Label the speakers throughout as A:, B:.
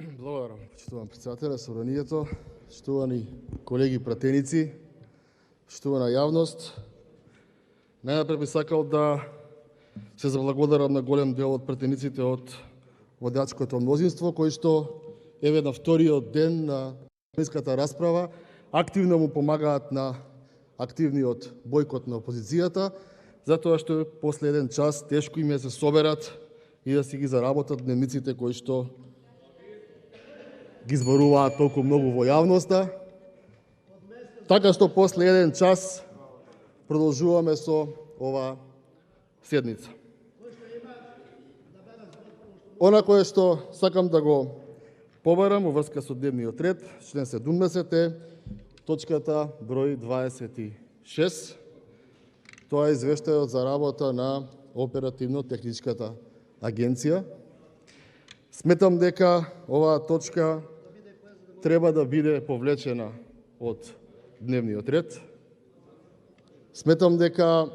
A: Благодарам, почитуван председателя, собранието, почитувани колеги пратеници, почитувана јавност. Најнапред би сакал да се заблагодарам на голем дел од пратениците од водачкото мнозинство, кои што еве на вториот ден на пленумската расправа активно му помагаат на активниот бојкот на опозицијата, затоа што после еден час тешко им е да се соберат и да си ги заработат дневниците кои што ги зборуваат толку многу во јавноста. Така што после еден час продолжуваме со оваа седница. Она кое што сакам да го побарам во врска со дневниот ред, член 70 е точката број 26. Тоа е извештајот за работа на оперативно-техничката агенција. Сметам дека оваа точка треба да биде повлечена од дневниот ред. Сметам дека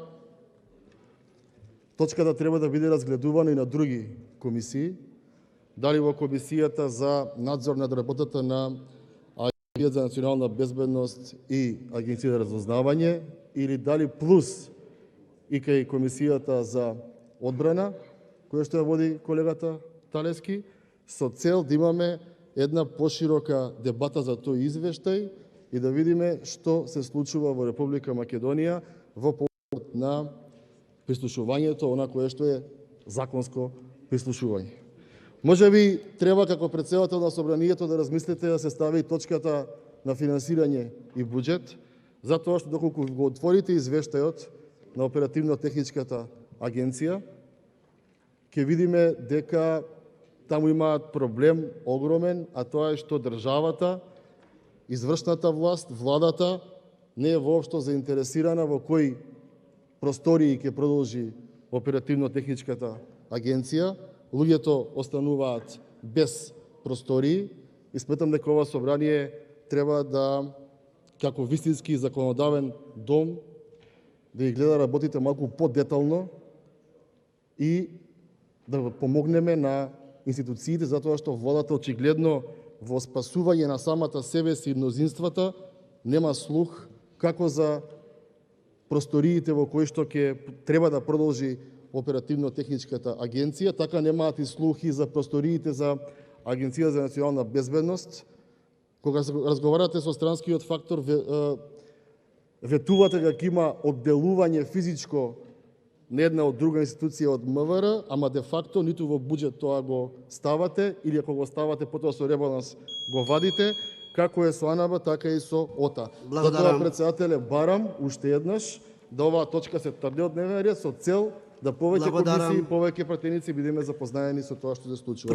A: точката треба да биде разгледувана и на други комисии, дали во Комисијата за надзор над работата на Агенцијата за национална безбедност и Агенцијата за разузнавање, или дали плюс и кај Комисијата за одбрана, која што ја води колегата Талевски, со цел да имаме една поширока дебата за тој извештај и да видиме што се случува во Република Македонија во повод на прислушувањето, она кое што е законско прислушување. Може би треба како претседател на собранието да размислите да се стави точката на финансирање и буџет, затоа што доколку го отворите извештајот на оперативно-техничката агенција, ќе видиме дека таму имаат проблем огромен, а тоа е што државата, извршната власт, владата не е воопшто заинтересирана во кои простории ќе продолжи оперативно-техничката агенција. Луѓето остануваат без простории и сметам дека ова собрание треба да, како вистински законодавен дом, да ги гледа работите малку подетално и да помогнеме на институциите, затоа што владата очигледно во спасување на самата себе си и мнозинствата нема слух како за просториите во кои што ќе треба да продолжи оперативно-техничката агенција, така немаат и слух и за просториите за Агенцијата за национална безбедност. Кога се разговарате со странскиот фактор, ветувате дека има одделување физичко на една од друга институција од МВР, ама де факто ниту во буџет тоа го ставате, или ако го ставате, потоа со ребаланс го вадите, како е со АНБ, така и со ОТА. Затоа, председателе, барам уште еднаш да оваа точка се трде од дневен ред со цел да повеќе комисии, повеќе пратеници бидеме запознаени со тоа што се случува.